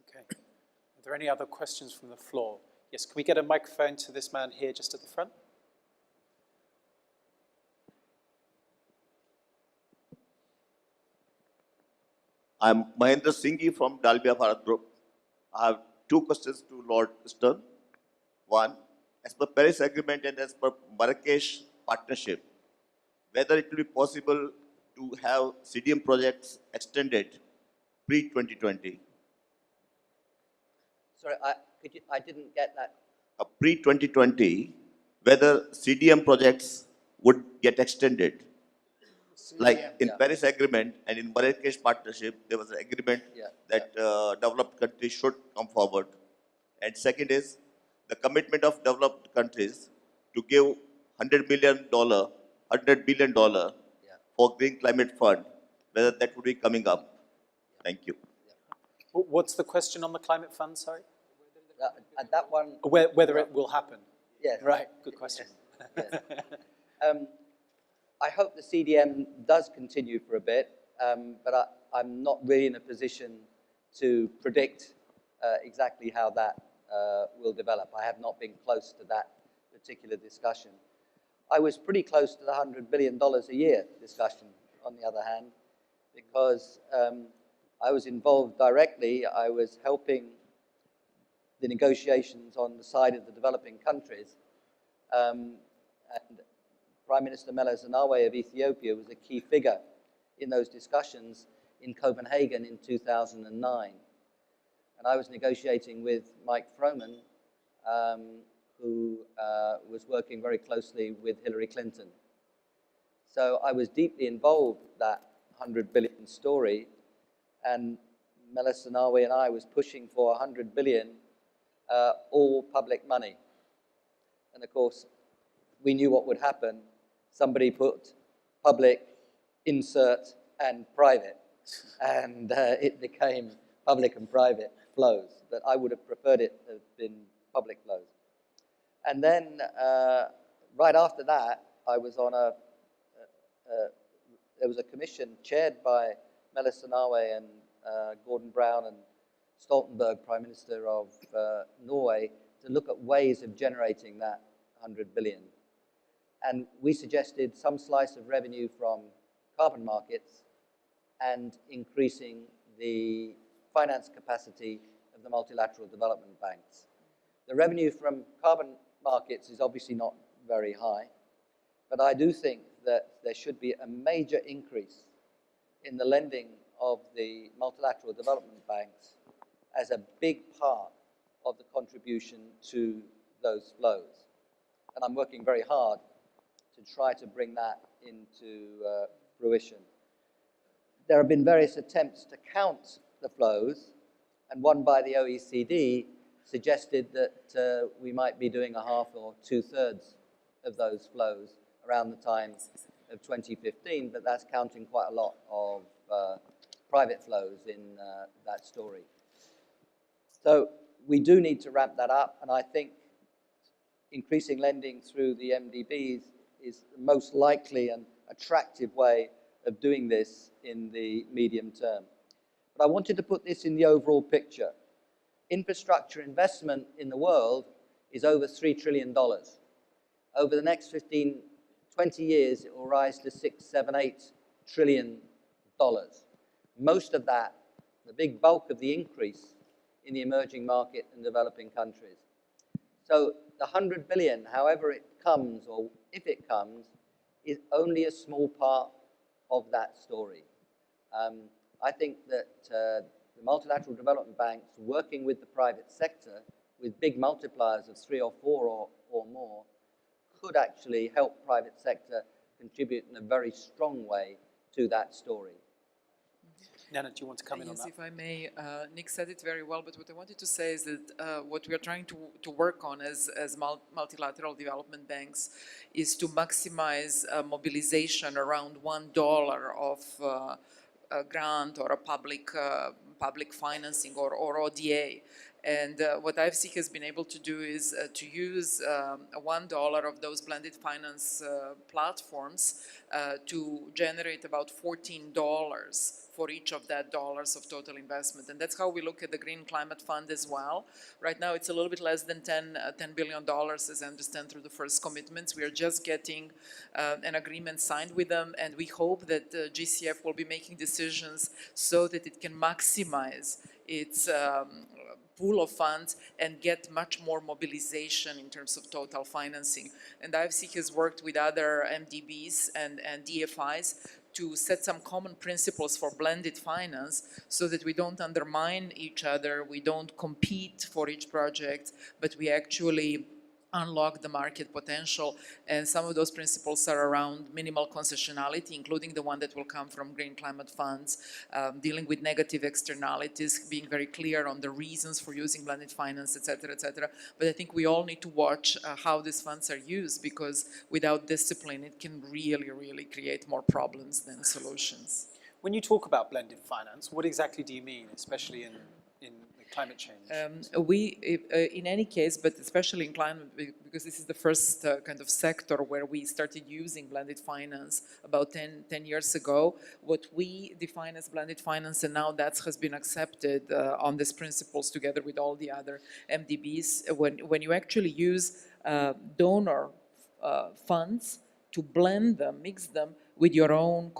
Okay. Are there any other questions from the floor? Yes, can we get a microphone to this man here just at the front? I'm Mahendra Singhi from Dalmia Bharat Group. I have two questions to Lord Stern. One, as per Paris Agreement and as per Marrakesh Partnership, whether it will be possible to have CDM projects extended pre-2020. Sorry, I didn't get that. Pre-2020, whether CDM projects would get extended. Like in Paris Agreement and in Marrakesh Partnership, there was an agreement that developed countries should come forward. And second is the commitment of developed countries to give $100 billion for Green Climate Fund, whether that would be coming up. Thank you. What's the question on the climate fund, sorry? That one. Whether it will happen? Yes. Right, good question. Yes. I hope the CDM does continue for a bit, but I'm not really in a position to predict exactly how that will develop. I have not been close to that particular discussion. I was pretty close to the $100 billion a year discussion, on the other hand, because I was involved directly. I was helping the negotiations on the side of the developing countries. And Prime Minister Meles Zenawi of Ethiopia was a key figure in those discussions in Copenhagen in 2009. And I was negotiating with Mike Froman, who was working very closely with Hillary Clinton. So I was deeply involved in that 100 billion story, and Meles Zenawi and I was pushing for 100 billion, all public money. And of course, we knew what would happen. Somebody put public, insert, and private, and it became public and private flows. But I would have preferred it to have been public flows. And then, right after that, I was on there was a commission chaired by Meles Zenawi and Gordon Brown and Stoltenberg, Prime Minister of Norway, to look at ways of generating that 100 billion. And we suggested some slice of revenue from carbon markets and increasing the finance capacity of the multilateral development banks. The revenue from carbon markets is obviously not very high, but I do think that there should be a major increase in the lending of the multilateral development banks as a big part of the contribution to those flows. And I'm working very hard to try to bring that into fruition. There have been various attempts to count the flows, and one by the OECD suggested that we might be doing a half or two-thirds of those flows around the time of 2015, but that's counting quite a lot of private flows in that story. So we do need to ramp that up, and I think increasing lending through the MDBs is the most likely and attractive way of doing this in the medium term. But I wanted to put this in the overall picture. Infrastructure investment in the world is over $3 trillion. Over the next 15, 20 years, it will rise to $6, $7, $8 trillion. Most of that, the big bulk of the increase, in the emerging market and developing countries. So the 100 billion, however it comes, or if it comes, is only a small part of that story. I think that the multilateral development banks, working with the private sector, with big multipliers of 3 or 4 or more, could actually help private sector contribute in a very strong way to that story. Nena, do you want to come in on that? Yes, if I may. Nick said it very well, but what I wanted to say is that what we are trying to work on as multilateral development banks is to maximize mobilization around $1 of a grant or a public financing or ODA. And what IFC has been able to do is to use $1 of those blended finance platforms to generate about $14 for each of that dollars of total investment. And that's how we look at the Green Climate Fund as well. Right now, it's a little bit less than $10 billion, as I understand, through the first commitments. We are just getting an agreement signed with them, and we hope that GCF will be making decisions so that it can maximize its pool of funds and get much more mobilization in terms of total financing. And IFC has worked with other MDBs and DFIs to set some common principles for blended finance so that we don't undermine each other, we don't compete for each project, but we actually unlock the market potential. And some of those principles are around minimal concessionality, including the one that will come from green climate funds, dealing with negative externalities, being very clear on the reasons for using blended finance, et cetera, et cetera. But I think we all need to watch how these funds are used, because without discipline, it can really, really create more problems than solutions. When you talk about blended finance, what exactly do you mean, especially in climate change? In any case, but especially in climate, because this is the first kind of sector where we started using blended finance about 10 years ago. What we define as blended finance, and now that has been accepted on these principles together with all the other MDBs, when you actually use donor funds to blend them, mix them with your own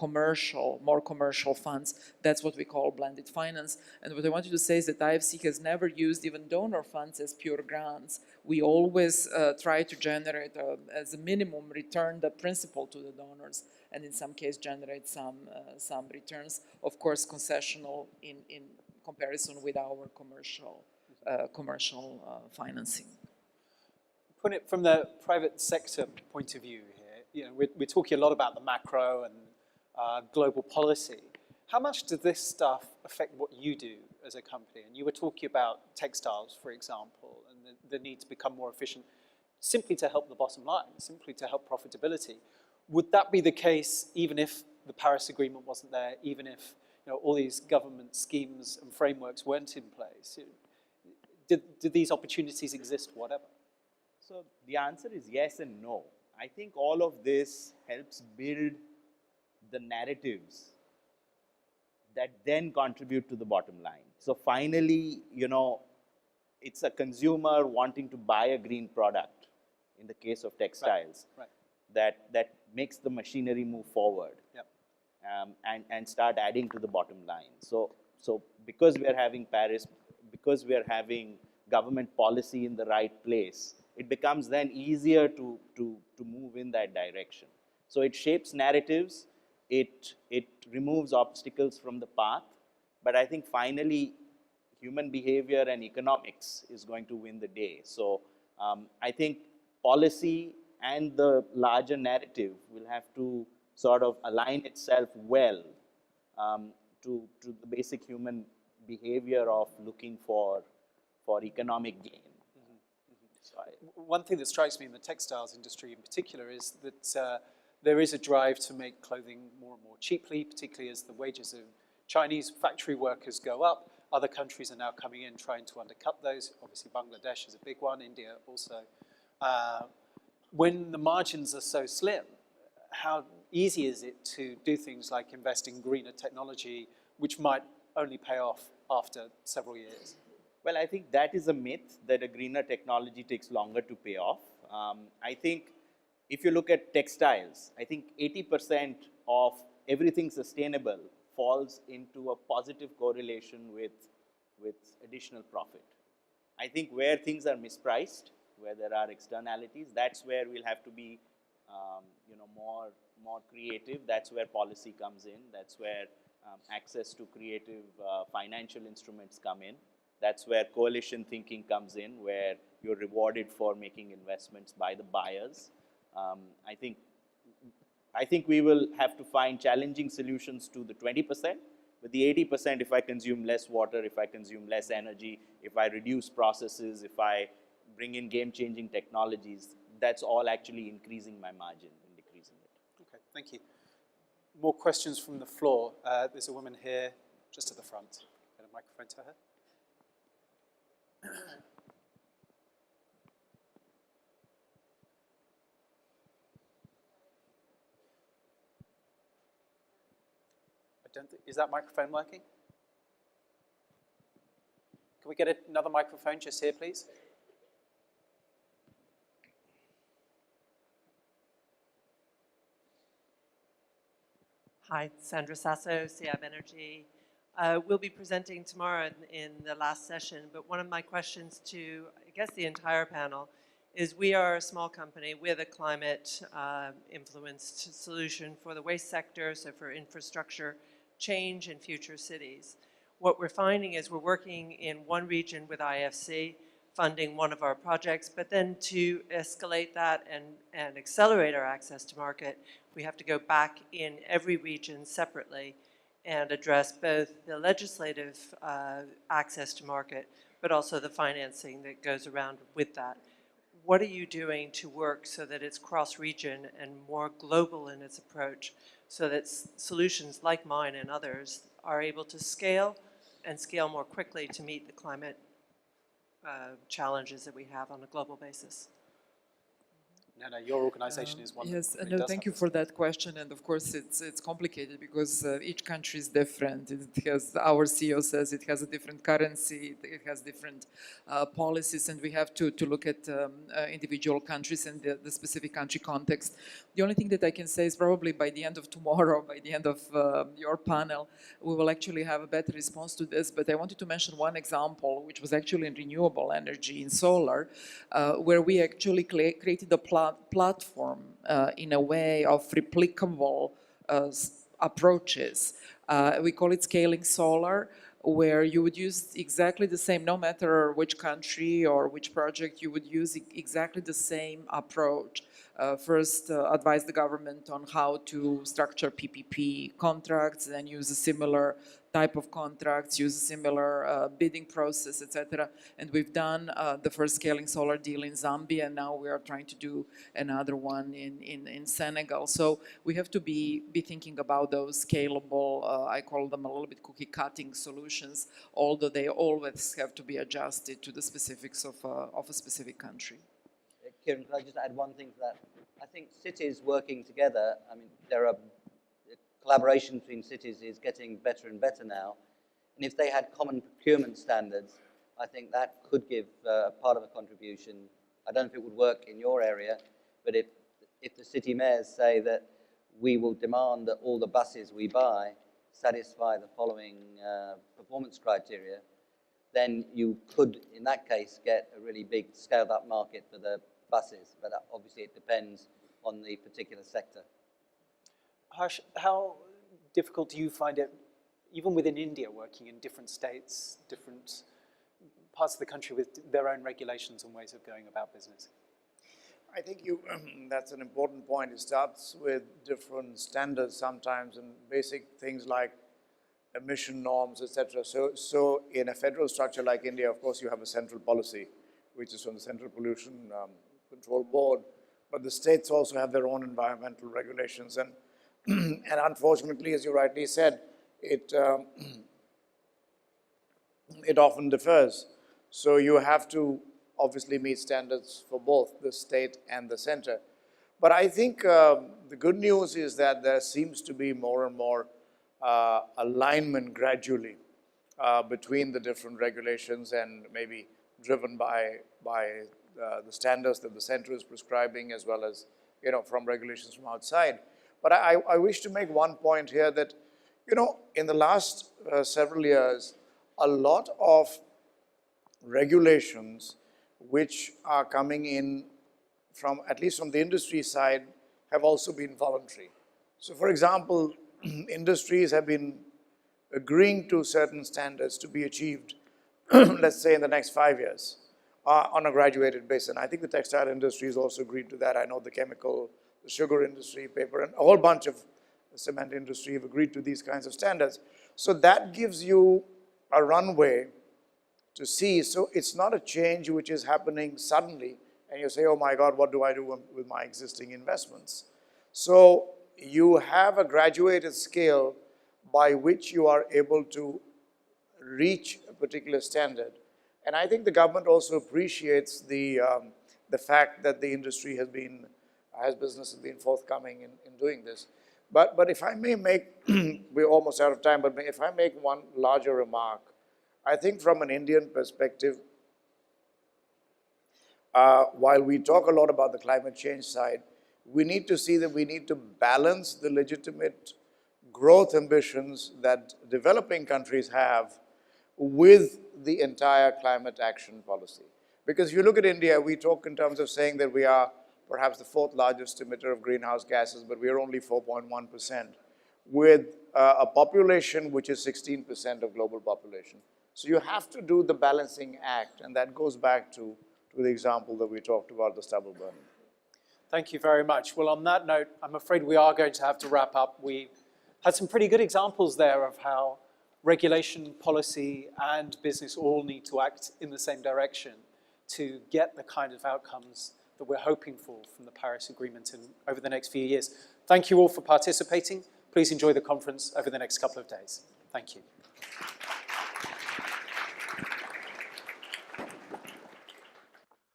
more commercial funds. That's what we call blended finance. And what I wanted to say is that IFC has never used even donor funds as pure grants. We always try to generate, as a minimum, return the principal to the donors, and in some cases generate some returns, of course concessional in comparison with our commercial financing. Put it from the private sector point of view, we're talking a lot about the macro and global policy. How much does this stuff affect what you do as a company? And you were talking about textiles, for example, and the need to become more efficient, simply to help the bottom line, simply to help profitability. Would that be the case even if the Paris Agreement wasn't there, even if all these government schemes and frameworks weren't in place? Did these opportunities exist, whatever? So the answer is yes and no. I think all of this helps build the narratives that then contribute to the bottom line. So finally, it's a consumer wanting to buy a green product, in the case of textiles, right. That makes the machinery move forward. Yep. And start adding to the bottom line. So because we are having Paris, because we are having government policy in the right place, it becomes then easier to move in that direction. So it shapes narratives, it removes obstacles from the path, but I think finally human behavior and economics is going to win the day. So I think policy and the larger narrative will have to sort of align itself well to the basic human behavior of looking for economic gain. One thing that strikes me in the textiles industry in particular is that there is a drive to make clothing more and more cheaply, particularly as the wages of Chinese factory workers go up. Other countries are now coming in trying to undercut those. Obviously, Bangladesh is a big one, India also. When the margins are so slim, how easy is it to do things like invest in greener technology, which might only pay off after several years? Well, I think that is a myth, that a greener technology takes longer to pay off. I think if you look at textiles, I think 80% of everything sustainable falls into a positive correlation with additional profit. I think where things are mispriced, where there are externalities, that's where we'll have to be more creative. That's where policy comes in. That's where access to creative financial instruments come in. That's where coalition thinking comes in, where you're rewarded for making investments by the buyers. I think we will have to find challenging solutions to the 20%, but the 80%, if I consume less water, if I consume less energy, if I reduce processes, if I bring in game-changing technologies, that's all actually increasing my margin and decreasing it. Okay, thank you. More questions from the floor. There's a woman here, just at the front. Get a microphone to her. I Is that microphone working? Can we get another microphone just here, please? Hi, Sandra Sasso, CIAB Energy. We'll be presenting tomorrow in the last session, but one of my questions to, I guess, the entire panel is we are a small company with a climate influenced solution for the waste sector, so for infrastructure change in future cities. What we're finding is we're working in one region with IFC, funding one of our projects, but then to escalate that and accelerate our access to market, we have to go back in every region separately and address both the legislative access to market, but also the financing that goes around with that. What are you doing to work so that it's cross-region and more global in its approach, so that solutions like mine and others are able to scale and scale more quickly to meet the climate challenges that we have on a global basis? Nena, your organization is one yes, that no, thank you for that question. And of course, it's complicated because each country is different. It has, our CEO says it has a different currency, it has different policies, and we have to look at individual countries and the specific country context. The only thing that I can say is probably by the end of tomorrow, by the end of your panel, we will actually have a better response to this. But I wanted to mention one example, which was actually in renewable energy, in solar, where we actually created a platform in a way of replicable approaches. We call it scaling solar, where you would use exactly the same, no matter which country or which project, you would use exactly the same approach. First, advise the government on how to structure PPP contracts, then use a similar type of contracts, use a similar bidding process, etc. And we've done the first scaling solar deal in Zambia, and now we are trying to do another one in Senegal. So we have to be thinking about those scalable, I call them a little bit cookie-cutting solutions, although they always have to be adjusted to the specifics of a specific country. Kiran, could I just add one thing to that? I think cities working together, I mean, there are collaboration between cities is getting better and better now. And if they had common procurement standards, I think that could give part of a contribution. I don't know if it would work in your area, but if the city mayors say that we will demand that all the buses we buy satisfy the following performance criteria, then you could, in that case, get a really big scaled-up market for the buses. But obviously it depends on the particular sector. Harsh, how difficult do you find it, even within India, working in different states, different parts of the country with their own regulations and ways of going about business? I think that's an important point. It starts with different standards sometimes and basic things like emission norms, etc. So in a federal structure like India, of course, you have a central policy, which is from the Central Pollution Control Board, but the states also have their own environmental regulations. And unfortunately, as you rightly said, it often differs. So you have to obviously meet standards for both the state and the center. But I think the good news is that there seems to be more and more alignment gradually between the different regulations and maybe driven by the standards that the center is prescribing, as well as, you know, from regulations from outside. But I wish to make one point here that, you know, in the last several years, a lot of regulations which are coming in from, at least from the industry side, have also been voluntary. So for example, industries have been agreeing to certain standards to be achieved, let's say in the next 5 years, on a graduated basis. And I think the textile industry has also agreed to that. I know the chemical, the sugar industry, paper, and a whole bunch of the cement industry have agreed to these kinds of standards. So that gives you a runway to see. So it's not a change which is happening suddenly, and you say, oh my God, what do I do with my existing investments? So you have a graduated scale by which you are able to reach a particular standard. And I think the government also appreciates the fact that the industry has business has been forthcoming in doing this. But if I may make, we're almost out of time, but if I make one larger remark, I think from an Indian perspective, while we talk a lot about the climate change side, we need to see that we need to balance the legitimate growth ambitions that developing countries have with the entire climate action policy. Because if you look at India, we talk in terms of saying that we are perhaps the 4th largest emitter of greenhouse gases, but we are only 4.1%, with a population which is 16% of global population. So you have to do the balancing act, and that goes back to the example that we talked about, the stubble burning. Thank you very much. Well, on that note, I'm afraid we are going to have to wrap up. We had some pretty good examples there of how regulation, policy, and business all need to act in the same direction to get the kind of outcomes that we're hoping for from the Paris Agreement over the next few years. Thank you all for participating. Please enjoy the conference over the next couple of days. Thank you.